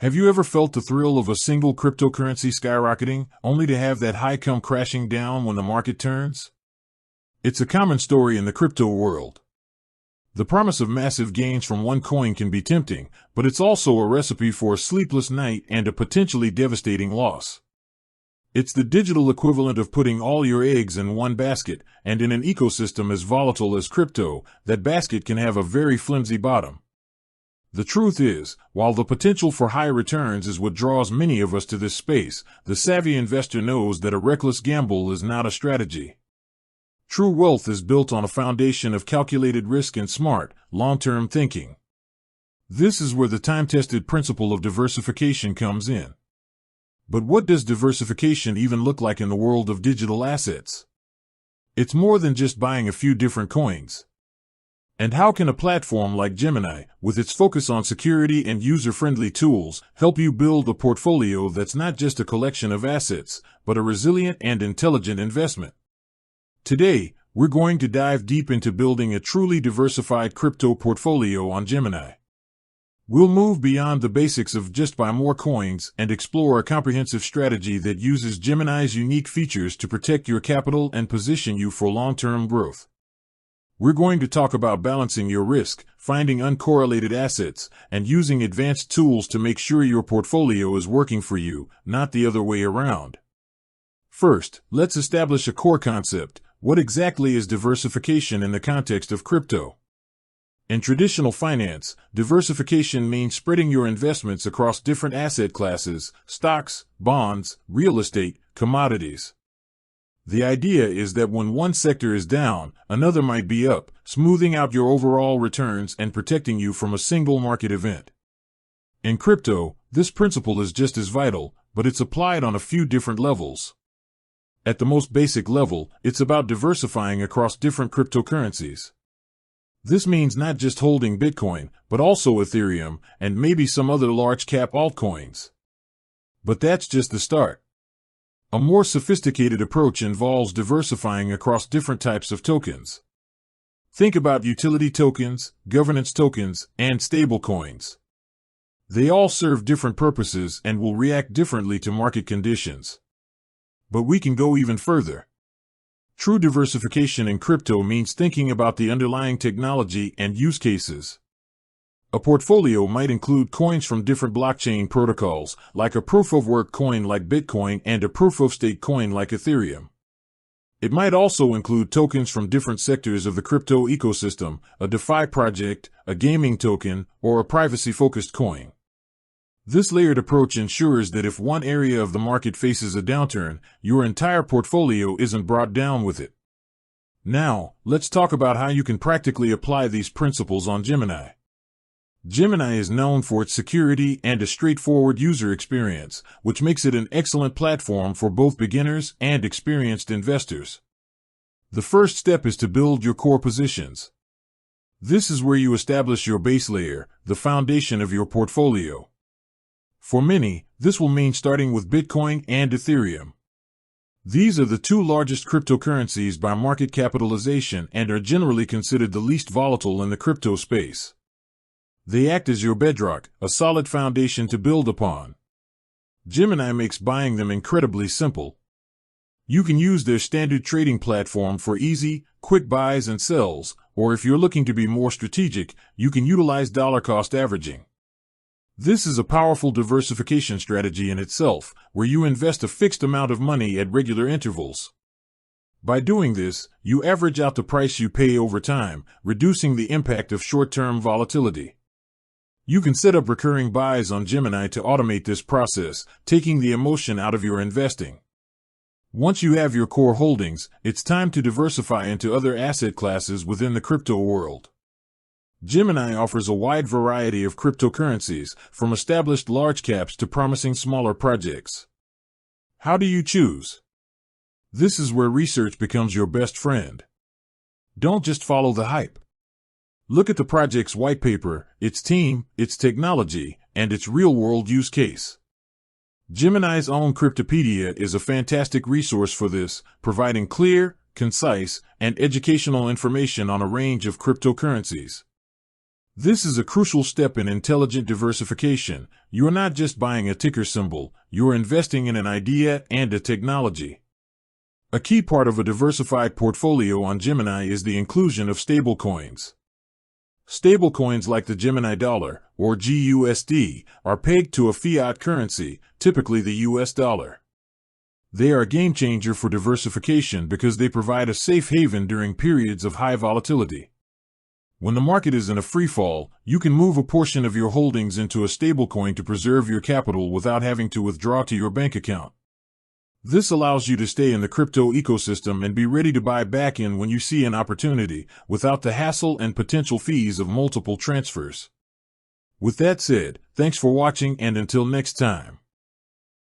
Have you ever felt the thrill of a single cryptocurrency skyrocketing, only to have that high come crashing down when the market turns? It's a common story in the crypto world. The promise of massive gains from one coin can be tempting, but it's also a recipe for a sleepless night and a potentially devastating loss. It's the digital equivalent of putting all your eggs in one basket, and in an ecosystem as volatile as crypto, that basket can have a very flimsy bottom. The truth is, while the potential for high returns is what draws many of us to this space, the savvy investor knows that a reckless gamble is not a strategy. True wealth is built on a foundation of calculated risk and smart, long-term thinking. This is where the time-tested principle of diversification comes in. But what does diversification even look like in the world of digital assets? It's more than just buying a few different coins. And how can a platform like Gemini, with its focus on security and user-friendly tools, help you build a portfolio that's not just a collection of assets, but a resilient and intelligent investment? Today, we're going to dive deep into building a truly diversified crypto portfolio on Gemini. We'll move beyond the basics of just buy more coins and explore a comprehensive strategy that uses Gemini's unique features to protect your capital and position you for long-term growth. We're going to talk about balancing your risk, finding uncorrelated assets, and using advanced tools to make sure your portfolio is working for you, not the other way around. First, let's establish a core concept. What exactly is diversification in the context of crypto? In traditional finance, diversification means spreading your investments across different asset classes, stocks, bonds, real estate, commodities. The idea is that when one sector is down, another might be up, smoothing out your overall returns and protecting you from a single market event. In crypto, this principle is just as vital, but it's applied on a few different levels. At the most basic level, it's about diversifying across different cryptocurrencies. This means not just holding Bitcoin, but also Ethereum and maybe some other large-cap altcoins. But that's just the start. A more sophisticated approach involves diversifying across different types of tokens. Think about utility tokens, governance tokens, and stablecoins. They all serve different purposes and will react differently to market conditions. But we can go even further. True diversification in crypto means thinking about the underlying technology and use cases. A portfolio might include coins from different blockchain protocols, like a proof-of-work coin like Bitcoin and a proof-of-stake coin like Ethereum. It might also include tokens from different sectors of the crypto ecosystem, a DeFi project, a gaming token, or a privacy-focused coin. This layered approach ensures that if one area of the market faces a downturn, your entire portfolio isn't brought down with it. Now, let's talk about how you can practically apply these principles on Gemini. Gemini is known for its security and a straightforward user experience, which makes it an excellent platform for both beginners and experienced investors. The first step is to build your core positions. This is where you establish your base layer, the foundation of your portfolio. For many, this will mean starting with Bitcoin and Ethereum. These are the two largest cryptocurrencies by market capitalization and are generally considered the least volatile in the crypto space. They act as your bedrock, a solid foundation to build upon. Gemini makes buying them incredibly simple. You can use their standard trading platform for easy, quick buys and sells, or if you're looking to be more strategic, you can utilize dollar-cost averaging. This is a powerful diversification strategy in itself, where you invest a fixed amount of money at regular intervals. By doing this, you average out the price you pay over time, reducing the impact of short-term volatility. You can set up recurring buys on Gemini to automate this process, taking the emotion out of your investing. Once you have your core holdings, it's time to diversify into other asset classes within the crypto world. Gemini offers a wide variety of cryptocurrencies, from established large caps to promising smaller projects. How do you choose? This is where research becomes your best friend. Don't just follow the hype. Look at the project's white paper, its team, its technology, and its real-world use case. Gemini's own Cryptopedia is a fantastic resource for this, providing clear, concise, and educational information on a range of cryptocurrencies. This is a crucial step in intelligent diversification. You are not just buying a ticker symbol, you are investing in an idea and a technology. A key part of a diversified portfolio on Gemini is the inclusion of stablecoins. Stablecoins like the Gemini dollar, or GUSD, are pegged to a fiat currency, typically the US dollar. They are a game changer for diversification because they provide a safe haven during periods of high volatility. When the market is in a free fall, you can move a portion of your holdings into a stablecoin to preserve your capital without having to withdraw to your bank account. This allows you to stay in the crypto ecosystem and be ready to buy back in when you see an opportunity, without the hassle and potential fees of multiple transfers. With that said, thanks for watching, and until next time.